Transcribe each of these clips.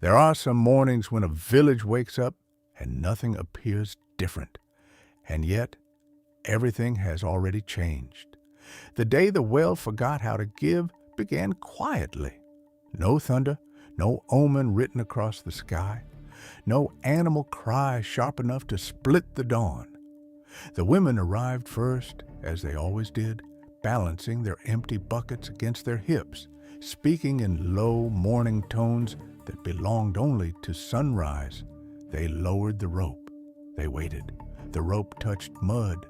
There are some mornings when a village wakes up and nothing appears different. And yet, everything has already changed. The day the well forgot how to give began quietly. No thunder, no omen written across the sky, no animal cry sharp enough to split the dawn. The women arrived first, as they always did, balancing their empty buckets against their hips, speaking in low, mourning tones that belonged only to sunrise. They lowered the rope. They waited. The rope touched mud.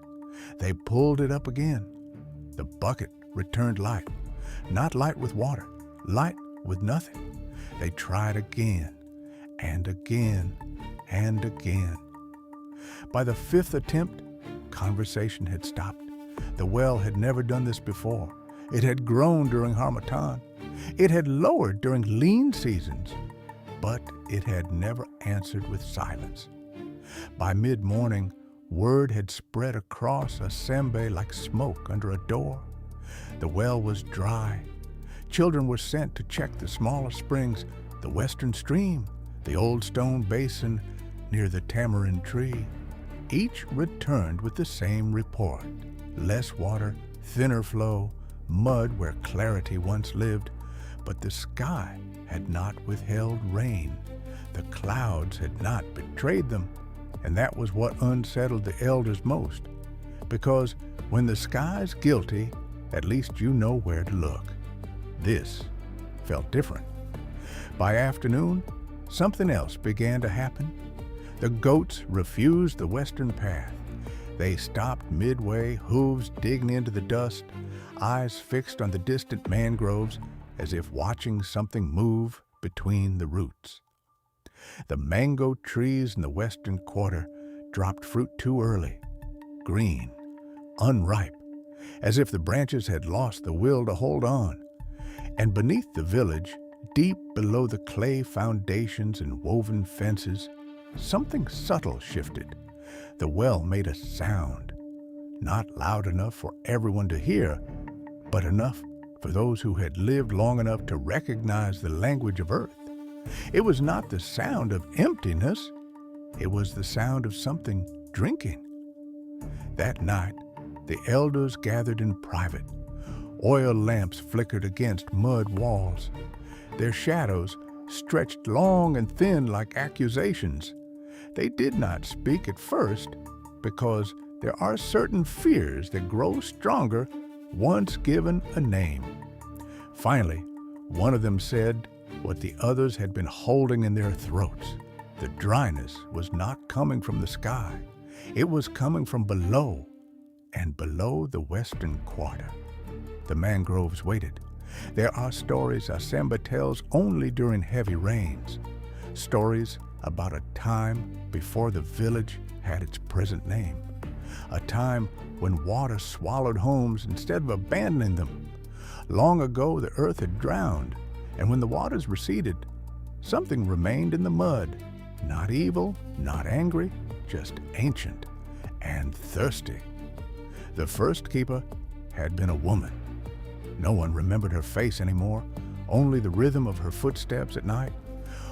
They pulled it up again. The bucket returned light. Not light with water, light with nothing. They tried again, and again, and again. By the fifth attempt, conversation had stopped. The well had never done this before. It had grown during Harmattan. It had lowered during lean seasons. But it had never answered with silence. By mid-morning, word had spread across Asembe like smoke under a door. The well was dry. Children were sent to check the smaller springs, the western stream, the old stone basin near the tamarind tree. Each returned with the same report. Less water, thinner flow, mud where clarity once lived, but the sky had not withheld rain. The clouds had not betrayed them, and that was what unsettled the elders most. Because when the sky's guilty, at least you know where to look. This felt different. By afternoon, something else began to happen. The goats refused the western path. They stopped midway, hooves digging into the dust, eyes fixed on the distant mangroves, as if watching something move between the roots. The mango trees in the western quarter dropped fruit too early, green, unripe, as if the branches had lost the will to hold on. And beneath the village, deep below the clay foundations and woven fences, something subtle shifted. The well made a sound, not loud enough for everyone to hear, but enough for those who had lived long enough to recognize the language of earth. It was not the sound of emptiness. It was the sound of something drinking. That night, the elders gathered in private. Oil lamps flickered against mud walls. Their shadows stretched long and thin like accusations. They did not speak at first because there are certain fears that grow stronger once given a name. Finally, one of them said what the others had been holding in their throats. The dryness was not coming from the sky. It was coming from below, and below the western quarter. The mangroves waited. There are stories Asemba tells only during heavy rains. Stories about a time before the village had its present name. A time when water swallowed homes instead of abandoning them. Long ago, the earth had drowned, and when the waters receded, something remained in the mud. Not evil, not angry, just ancient and thirsty. The first keeper had been a woman. No one remembered her face anymore, only the rhythm of her footsteps at night,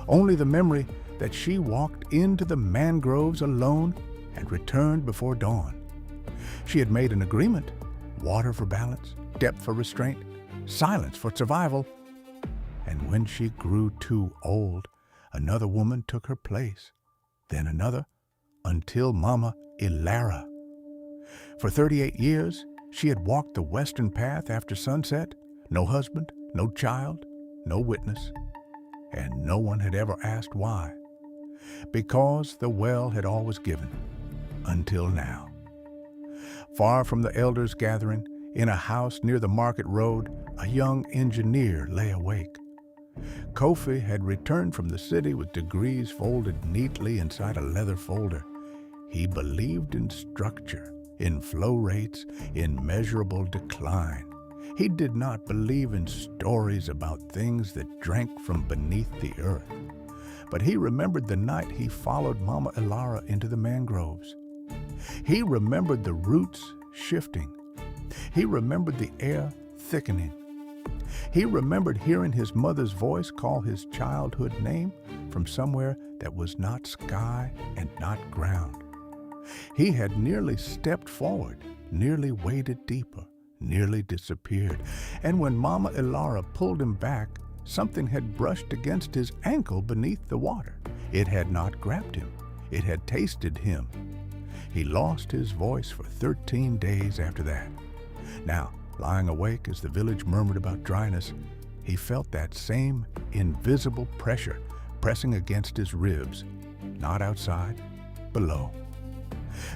only the memory that she walked into the mangroves alone and returned before dawn. She had made an agreement: water for balance, depth for restraint, silence for survival. And when she grew too old, another woman took her place, then another, until Mama Elara. For 38 years, she had walked the western path after sunset, no husband, no child, no witness, and no one had ever asked why. Because the well had always given, until now. Far from the elders' gathering, in a house near the market road, a young engineer lay awake. Kofi had returned from the city with degrees folded neatly inside a leather folder. He believed in structure, in flow rates, in measurable decline. He did not believe in stories about things that drank from beneath the earth. But he remembered the night he followed Mama Elara into the mangroves. He remembered the roots shifting. He remembered the air thickening. He remembered hearing his mother's voice call his childhood name, from somewhere that was not sky and not ground. He had nearly stepped forward, nearly waded deeper, nearly disappeared, and when Mama Elara pulled him back, something had brushed against his ankle beneath the water. It had not grabbed him. It had tasted him. He lost his voice for 13 days after that. Now, lying awake as the village murmured about dryness, he felt that same invisible pressure pressing against his ribs, not outside, below.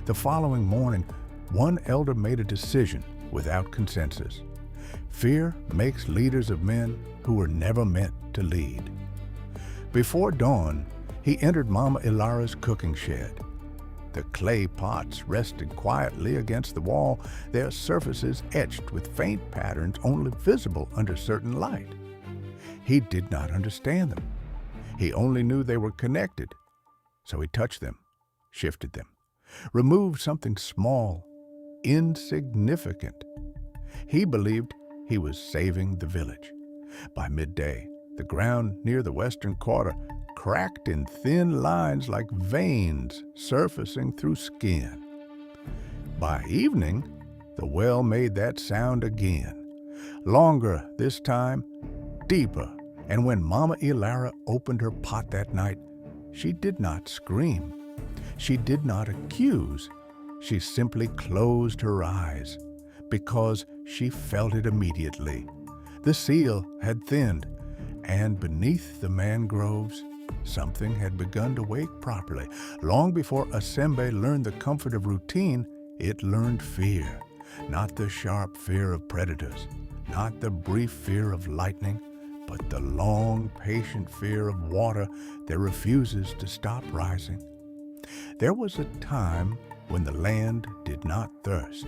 The following morning, one elder made a decision without consensus. Fear makes leaders of men who were never meant to lead. Before dawn, he entered Mama Elara's cooking shed. The clay pots rested quietly against the wall, their surfaces etched with faint patterns only visible under certain light. He did not understand them. He only knew they were connected. So he touched them, shifted them, removed something small, insignificant. He believed he was saving the village. By midday, the ground near the western quarter cracked in thin lines like veins surfacing through skin. By evening, the well made that sound again, longer this time, deeper, and when Mama Elara opened her pot that night, she did not scream. She did not accuse. She simply closed her eyes because she felt it immediately. The seal had thinned, and beneath the mangroves, something had begun to wake properly. Long before Asembe learned the comfort of routine, it learned fear. Not the sharp fear of predators, not the brief fear of lightning, but the long, patient fear of water that refuses to stop rising. There was a time when the land did not thirst.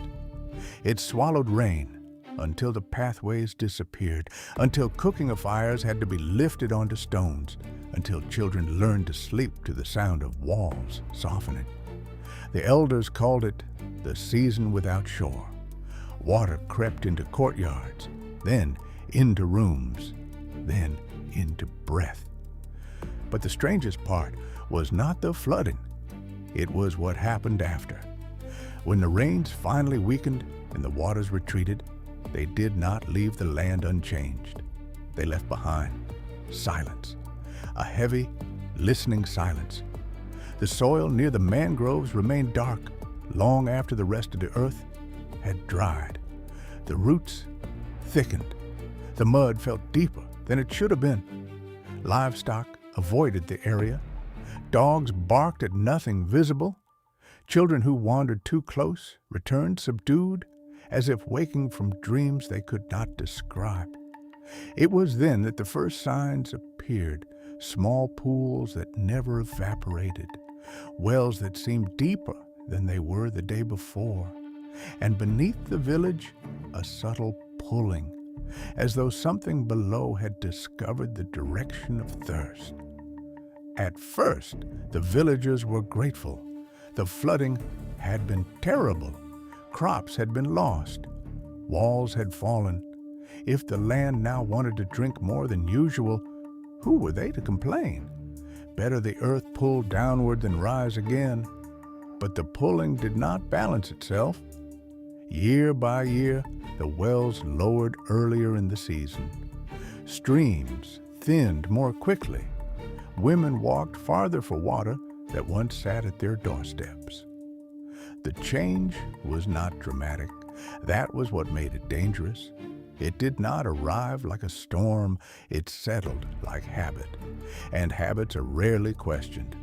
It swallowed rain until the pathways disappeared, until cooking fires had to be lifted onto stones, until children learned to sleep to the sound of walls softening. The elders called it the season without shore. Water crept into courtyards, then into rooms, then into breath. But the strangest part was not the flooding. It was what happened after. When the rains finally weakened and the waters retreated, they did not leave the land unchanged. They left behind silence, a heavy, listening silence. The soil near the mangroves remained dark long after the rest of the earth had dried. The roots thickened. The mud felt deeper than it should have been. Livestock avoided the area. Dogs barked at nothing visible. Children who wandered too close returned subdued, as if waking from dreams they could not describe. It was then that the first signs appeared, small pools that never evaporated, wells that seemed deeper than they were the day before, and beneath the village, a subtle pulling, as though something below had discovered the direction of thirst. At first, the villagers were grateful. The flooding had been terrible. Crops had been lost. Walls had fallen. If the land now wanted to drink more than usual, who were they to complain? Better the earth pull downward than rise again. But the pulling did not balance itself. Year by year, the wells lowered earlier in the season. Streams thinned more quickly. Women walked farther for water that once sat at their doorsteps. The change was not dramatic. That was what made it dangerous. It did not arrive like a storm. It settled like habit. And habits are rarely questioned.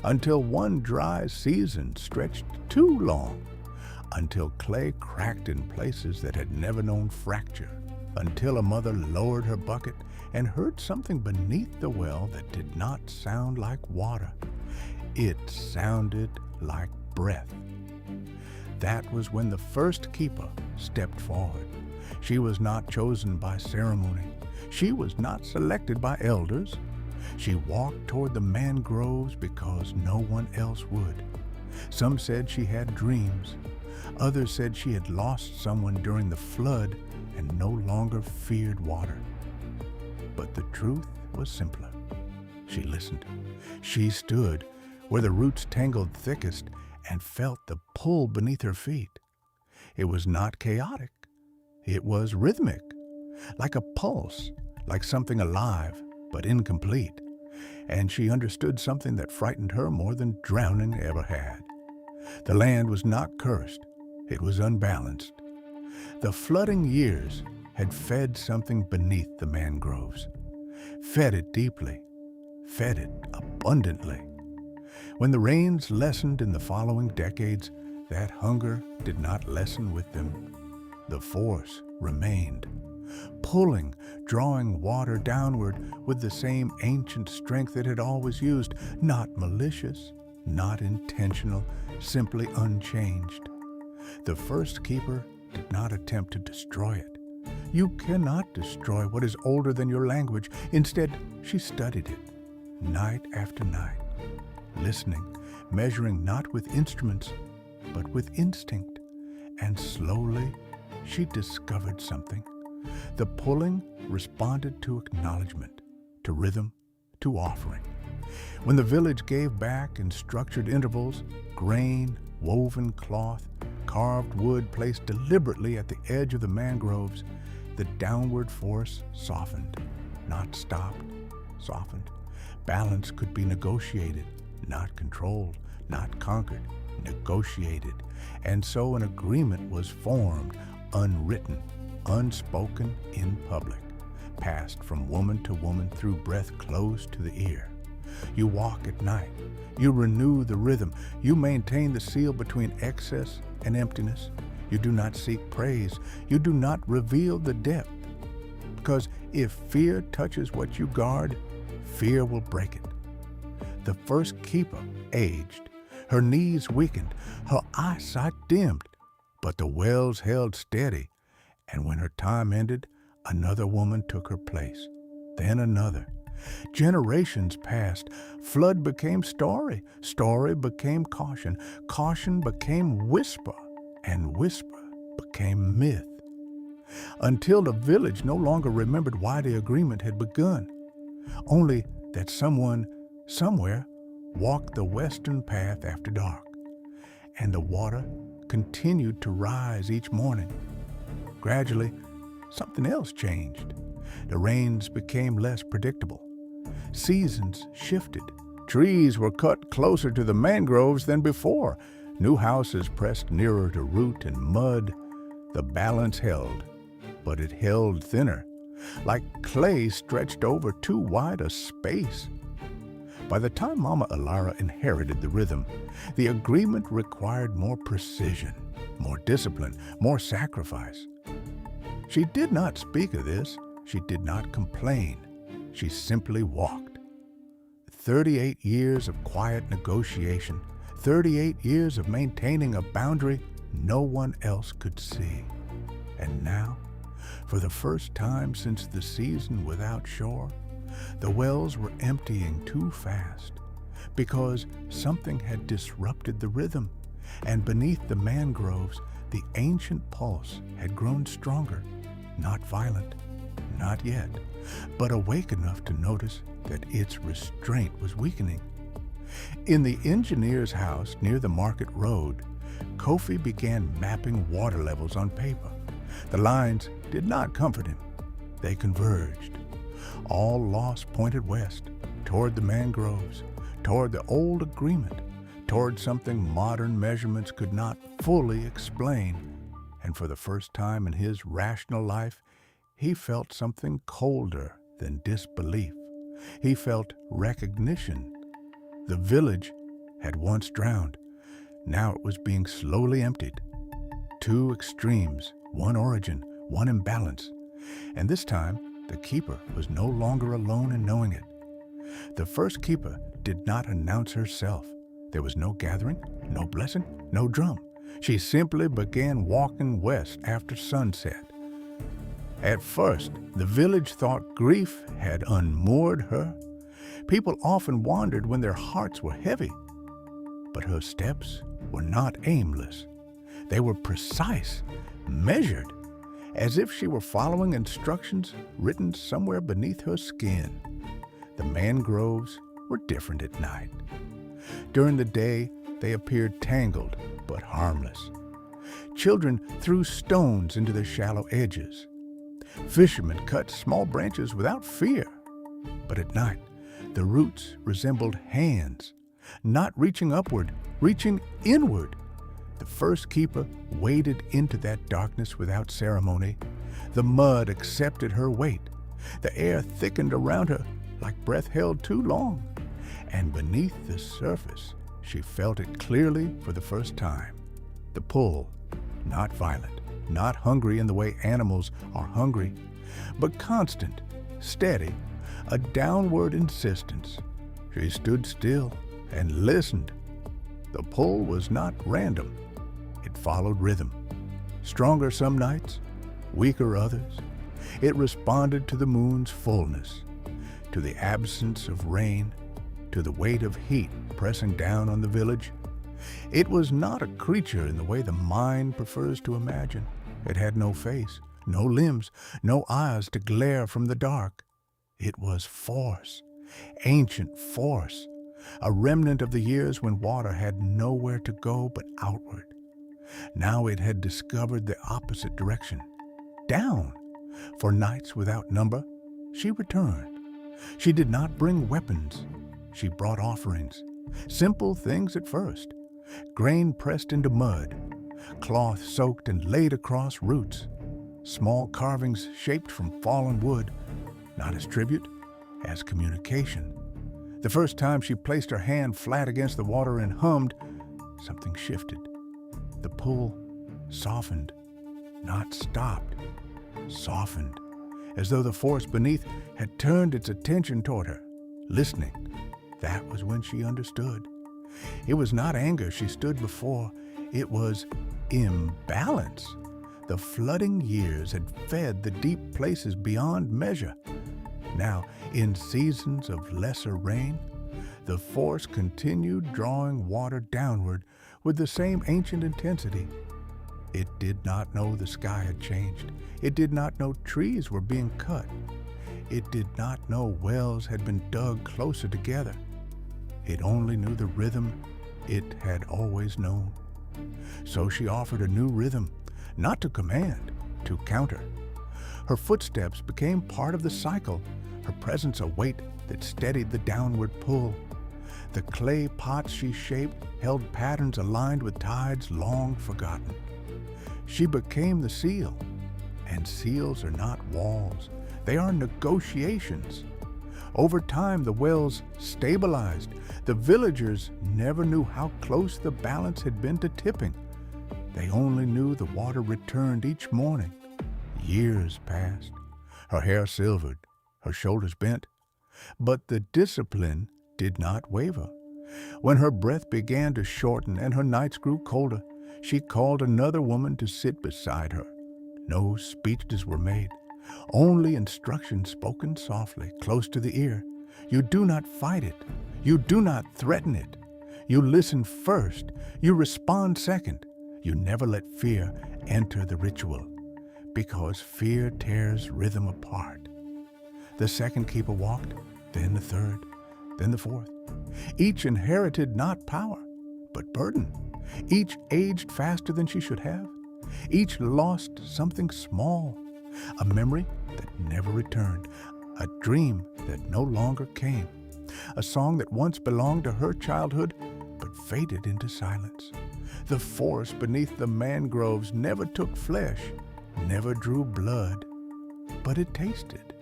Until one dry season stretched too long. Until clay cracked in places that had never known fracture. Until a mother lowered her bucket and heard something beneath the well that did not sound like water. It sounded like breath. That was when the first keeper stepped forward. She was not chosen by ceremony. She was not selected by elders. She walked toward the mangroves because no one else would. Some said she had dreams. Others said she had lost someone during the flood and no longer feared water. But the truth was simpler. She listened. She stood where the roots tangled thickest and felt the pull beneath her feet. It was not chaotic. It was rhythmic, like a pulse, like something alive but incomplete. And she understood something that frightened her more than drowning ever had. The land was not cursed. It was unbalanced. The flooding years had fed something beneath the mangroves, fed it deeply, fed it abundantly. When the rains lessened in the following decades, that hunger did not lessen with them. The force remained, pulling, drawing water downward with the same ancient strength it had always used, not malicious, not intentional, simply unchanged. The first keeper did not attempt to destroy it. You cannot destroy what is older than your language. Instead, she studied it, night after night, listening, measuring not with instruments, but with instinct. And slowly, she discovered something. The pulling responded to acknowledgement, to rhythm, to offering. When the village gave back in structured intervals, grain, woven cloth, carved wood placed deliberately at the edge of the mangroves, the downward force softened, not stopped, softened. Balance could be negotiated, not controlled, not conquered, negotiated. And so an agreement was formed, unwritten, unspoken in public, passed from woman to woman through breath close to the ear. You walk at night. You renew the rhythm. You maintain the seal between excess and emptiness. You do not seek praise. You do not reveal the depth. Because if fear touches what you guard, fear will break it. The first keeper aged. Her knees weakened. Her eyesight dimmed. But the wells held steady. And when her time ended, another woman took her place. Then another. Generations passed. Flood became story. Story became caution. Caution became whisper. And whisper became myth. Until the village no longer remembered why the agreement had begun. Only that someone, somewhere, walked the western path after dark. And the water continued to rise each morning. Gradually, something else changed. The rains became less predictable. Seasons shifted. Trees were cut closer to the mangroves than before. New houses pressed nearer to root and mud. The balance held, but it held thinner, like clay stretched over too wide a space. By the time Mama Elara inherited the rhythm, the agreement required more precision, more discipline, more sacrifice. She did not speak of this. She did not complain. She simply walked. 38 years of quiet negotiation, 38 years of maintaining a boundary no one else could see. And now, for the first time since the season without shore, the wells were emptying too fast because something had disrupted the rhythm, and beneath the mangroves, the ancient pulse had grown stronger, not violent, not yet, but awake enough to notice that its restraint was weakening. In the engineer's house near the market road, Kofi began mapping water levels on paper. The lines did not comfort him. They converged. All loss pointed west, toward the mangroves, toward the old agreement, toward something modern measurements could not fully explain. And for the first time in his rational life, he felt something colder than disbelief. He felt recognition. The village had once drowned. Now it was being slowly emptied. Two extremes, one origin, one imbalance. And this time, the keeper was no longer alone in knowing it. The first keeper did not announce herself. There was no gathering, no blessing, no drum. She simply began walking west after sunset. At first, the village thought grief had unmoored her. People often wandered when their hearts were heavy. But her steps were not aimless. They were precise, measured, as if she were following instructions written somewhere beneath her skin. The mangroves were different at night. During the day, they appeared tangled but harmless. Children threw stones into their shallow edges. Fishermen cut small branches without fear. But at night, the roots resembled hands, not reaching upward, reaching inward. The first keeper waded into that darkness without ceremony. The mud accepted her weight. The air thickened around her like breath held too long. And beneath the surface, she felt it clearly for the first time. The pull, not violent, not hungry in the way animals are hungry, but constant, steady, a downward insistence. She stood still and listened. The pull was not random. It followed rhythm. Stronger some nights, weaker others. It responded to the moon's fullness, to the absence of rain, to the weight of heat pressing down on the village. It was not a creature in the way the mind prefers to imagine. It had no face, no limbs, no eyes to glare from the dark. It was force, ancient force, a remnant of the years when water had nowhere to go but outward. Now it had discovered the opposite direction, down. For nights without number, she returned. She did not bring weapons. She brought offerings, simple things at first, grain pressed into mud, cloth soaked and laid across roots, small carvings shaped from fallen wood, not as tribute, as communication. The first time she placed her hand flat against the water and hummed, something shifted. The pull softened, not stopped, softened, as though the force beneath had turned its attention toward her, listening. That was when she understood. It was not anger she stood before, it was imbalance. The flooding years had fed the deep places beyond measure. Now, in seasons of lesser rain, the force continued drawing water downward with the same ancient intensity. It did not know the sky had changed. It did not know trees were being cut. It did not know wells had been dug closer together. It only knew the rhythm it had always known. So she offered a new rhythm, not to command, to counter. Her footsteps became part of the cycle, her presence a weight that steadied the downward pull. The clay pots she shaped held patterns aligned with tides long forgotten. She became the seal, and seals are not walls, they are negotiations. Over time, the wells stabilized. The villagers never knew how close the balance had been to tipping. They only knew the water returned each morning. Years passed. Her hair silvered, her shoulders bent. But the discipline did not waver. When her breath began to shorten and her nights grew colder, she called another woman to sit beside her. No speeches were made. Only instructions spoken softly, close to the ear. You do not fight it. You do not threaten it. You listen first. You respond second. You never let fear enter the ritual, because fear tears rhythm apart. The second keeper walked, then the third, then the fourth. Each inherited not power, but burden. Each aged faster than she should have. Each lost something small. A memory that never returned, a dream that no longer came, a song that once belonged to her childhood but faded into silence. The force beneath the mangroves never took flesh, never drew blood, but it tasted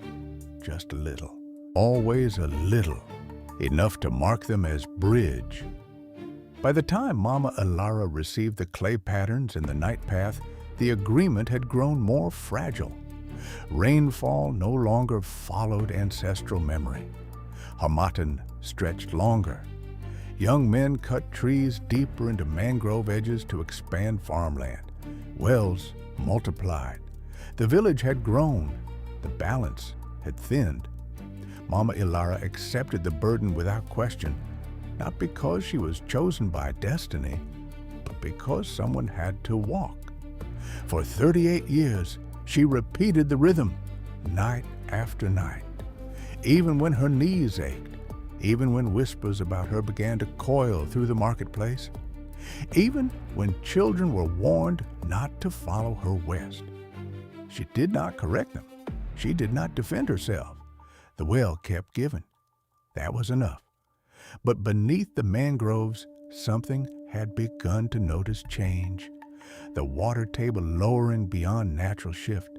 just a little, always a little, enough to mark them as bridge. By the time Mama Elara received the clay patterns and the night path, the agreement had grown more fragile. Rainfall no longer followed ancestral memory. Harmattan stretched longer. Young men cut trees deeper into mangrove edges to expand farmland. Wells multiplied. The village had grown. The balance had thinned. Mama Elara accepted the burden without question, not because she was chosen by destiny, but because someone had to walk. For 38 years, she repeated the rhythm, night after night. even when her knees ached, even when whispers about her began to coil through the marketplace, even when children were warned not to follow her west. She did not correct them. She did not defend herself. The well kept giving. That was enough. But beneath the mangroves, something had begun to notice change. The water table lowering beyond natural shift,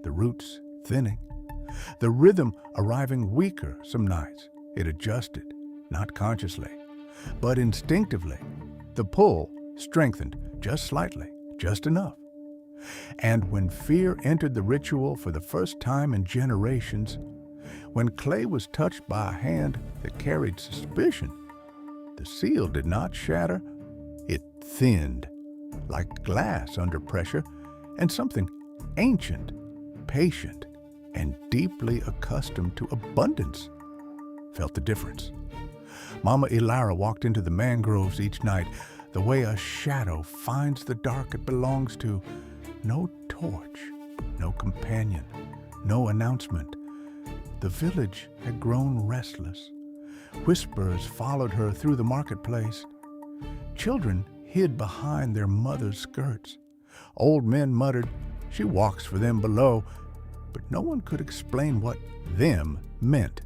the roots thinning, the rhythm arriving weaker some nights. It adjusted, not consciously, but instinctively. The pull strengthened just slightly, just enough. And when fear entered the ritual for the first time in generations, when clay was touched by a hand that carried suspicion, the seal did not shatter. It thinned, like glass under pressure, and something ancient, patient, and deeply accustomed to abundance felt the difference. Mama Elara walked into the mangroves each night the way a shadow finds the dark it belongs to. No torch, no companion, no announcement. The village had grown restless. Whispers followed her through the marketplace. Children hid behind their mothers' skirts. Old men muttered, "She walks for them below," but no one could explain what "them" meant.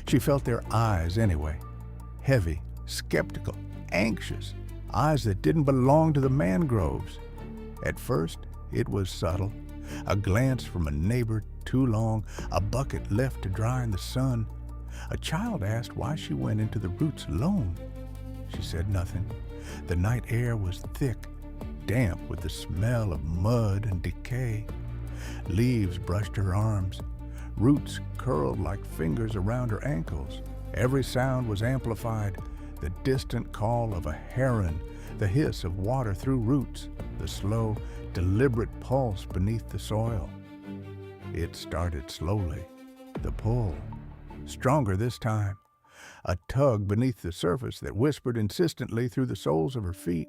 She felt their eyes anyway, heavy, skeptical, anxious, eyes that didn't belong to the mangroves. At first, it was subtle, a glance from a neighbor too long, a bucket left to dry in the sun. A child asked why she went into the roots alone. She said nothing. The night air was thick, damp with the smell of mud and decay. Leaves brushed her arms. Roots curled like fingers around her ankles. Every sound was amplified. The distant call of a heron, the hiss of water through roots, the slow, deliberate pulse beneath the soil. It started slowly. The pull, stronger this time. A tug beneath the surface that whispered insistently through the soles of her feet.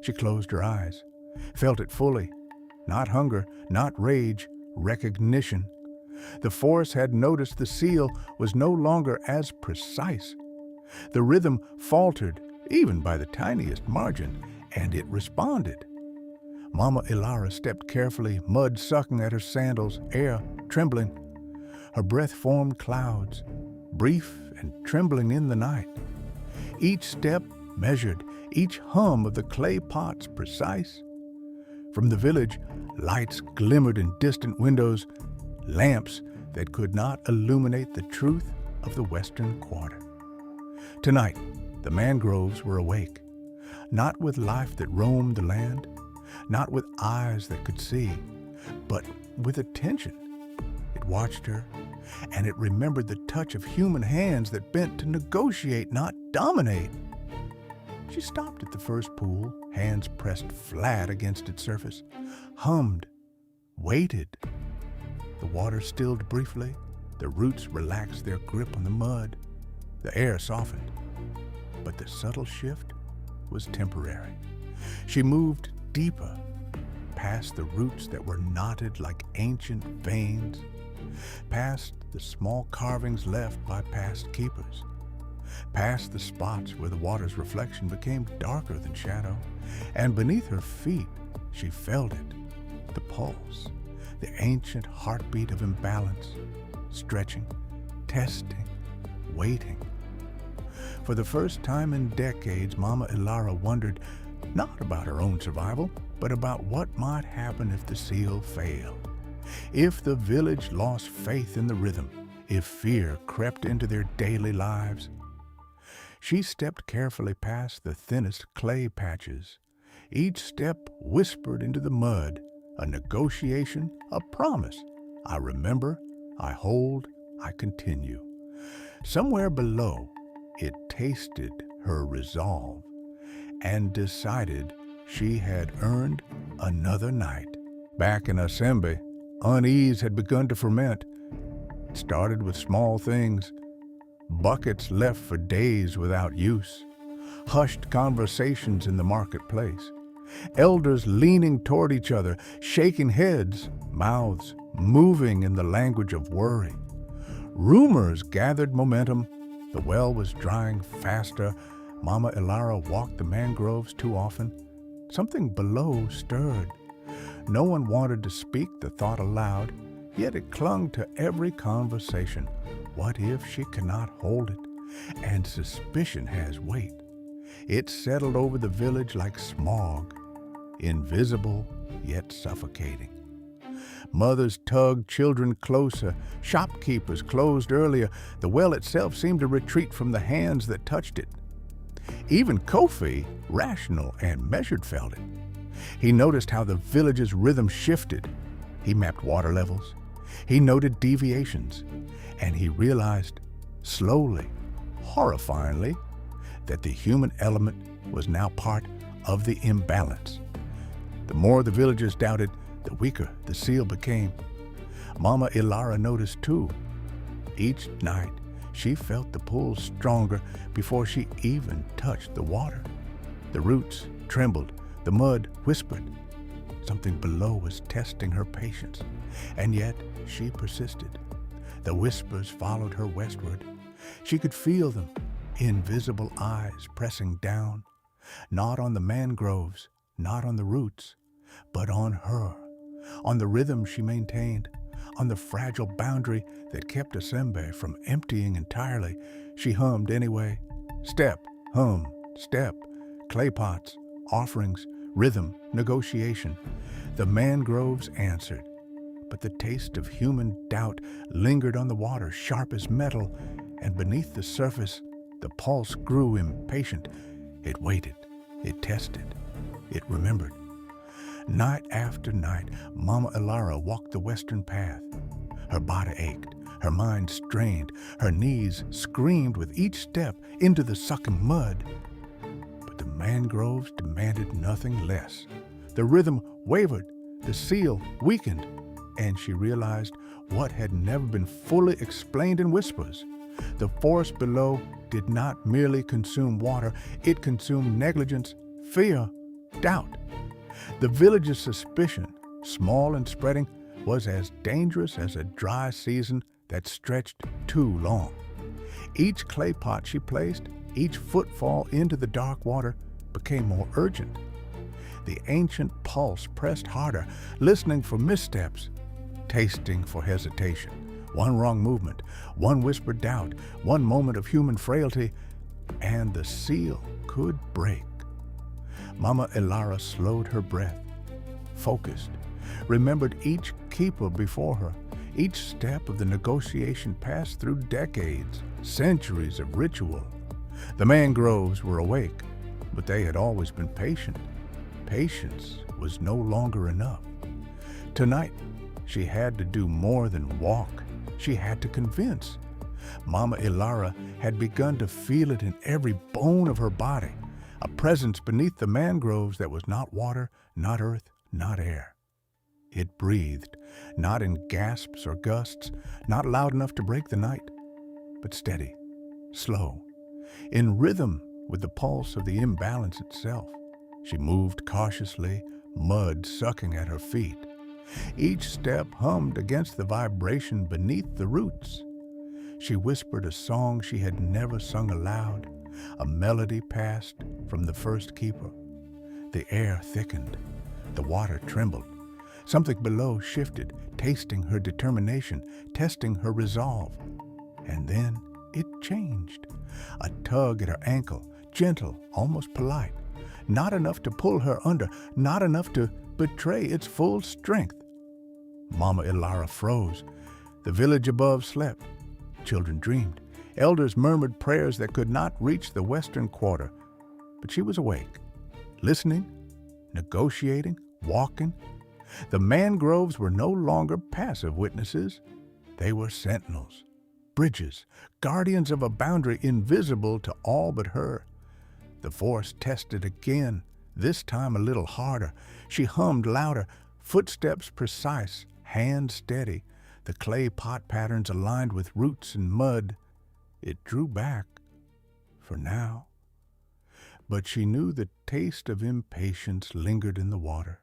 She closed her eyes, felt it fully. Not hunger, not rage, recognition. The force had noticed the seal was no longer as precise. The rhythm faltered, even by the tiniest margin, and it responded. Mama Elara stepped carefully, mud sucking at her sandals, air trembling. Her breath formed clouds, brief and trembling in the night. Each step measured, each hum of the clay pots precise. From the village, lights glimmered in distant windows, lamps that could not illuminate the truth of the western quarter. Tonight, the mangroves were awake, not with life that roamed the land, not with eyes that could see, but with attention. It watched her, and it remembered the touch of human hands that bent to negotiate, not dominate. She stopped at the first pool, hands pressed flat against its surface, hummed, waited. The water stilled briefly, the roots relaxed their grip on the mud, the air softened. But the subtle shift was temporary. She moved deeper, past the roots that were knotted like ancient veins, past the small carvings left by past keepers, past the spots where the water's reflection became darker than shadow, and beneath her feet she felt it, the pulse, the ancient heartbeat of imbalance, stretching, testing, waiting. For the first time in decades, Mama Elara wondered not about her own survival, but about what might happen if the seal failed, if the village lost faith in the rhythm, if fear crept into their daily lives. She stepped carefully past the thinnest clay patches. Each step whispered into the mud, a negotiation, a promise. I remember, I hold, I continue. Somewhere below, it tasted her resolve and decided she had earned another night. Back in Asembe, unease had begun to ferment. It started with small things, buckets left for days without use, hushed conversations in the marketplace, elders leaning toward each other, shaking heads, mouths moving in the language of worry, Rumors gathered momentum. The well was drying faster. Mama Elara walked the mangroves too often. Something below stirred. No one wanted to speak the thought aloud, yet it clung to every conversation. What if she cannot hold it? And suspicion has weight. It settled over the village like smog, invisible yet suffocating. Mothers tugged children closer. Shopkeepers closed earlier. The well itself seemed to retreat from the hands that touched it. Even Kofi, rational and measured, felt it. He noticed how the village's rhythm shifted. He mapped water levels. He noted deviations. And he realized, slowly, horrifyingly, that the human element was now part of the imbalance. The more the villagers doubted, the weaker the seal became. Mama Elara noticed too. Each night, she felt the pull stronger before she even touched the water. The roots trembled, the mud whispered. Something below was testing her patience, and yet she persisted. The whispers followed her westward. She could feel them, invisible eyes pressing down, not on the mangroves, not on the roots, but on her, on the rhythm she maintained, on the fragile boundary that kept Asembe from emptying entirely. She hummed anyway. Step, hum, step, clay pots, offerings, rhythm, negotiation. The mangroves answered, but the taste of human doubt lingered on the water, sharp as metal, and beneath the surface, the pulse grew impatient. It waited, it tested, it remembered. Night after night, Mama Elara walked the western path. Her body ached, her mind strained, her knees screamed with each step into the sucking mud. But the mangroves demanded nothing less. The rhythm wavered, the seal weakened, and she realized what had never been fully explained in whispers. The force below did not merely consume water, it consumed negligence, fear, doubt. The village's suspicion, small and spreading, was as dangerous as a dry season that stretched too long. Each clay pot she placed, each footfall into the dark water, became more urgent. The ancient pulse pressed harder, listening for missteps, tasting for hesitation. One wrong movement, one whispered doubt, one moment of human frailty, and the seal could break. Mama Elara slowed her breath, focused, remembered each keeper before her. Each step of the negotiation passed through decades, centuries of ritual. The mangroves were awake, but they had always been patient. Patience was no longer enough. Tonight, she had to do more than walk. She had to convince. Mama Elara had begun to feel it in every bone of her body, a presence beneath the mangroves that was not water, not earth, not air. It breathed, not in gasps or gusts, not loud enough to break the night, but steady, slow, in rhythm with the pulse of the imbalance itself. She moved cautiously, mud sucking at her feet. Each step hummed against the vibration beneath the roots. She whispered a song she had never sung aloud. A melody passed from the first keeper. The air thickened. The water trembled. Something below shifted, tasting her determination, testing her resolve. And then it changed. A tug at her ankle, gentle, almost polite. Not enough to pull her under, not enough to betray its full strength. Mama Elara froze. The village above slept. Children dreamed. Elders murmured prayers that could not reach the western quarter. But she was awake, listening, negotiating, walking. The mangroves were no longer passive witnesses. They were sentinels, bridges, guardians of a boundary invisible to all but her. The force tested again, this time a little harder. She hummed louder, footsteps precise, hands steady, the clay pot patterns aligned with roots and mud. It drew back, for now. But she knew the taste of impatience lingered in the water.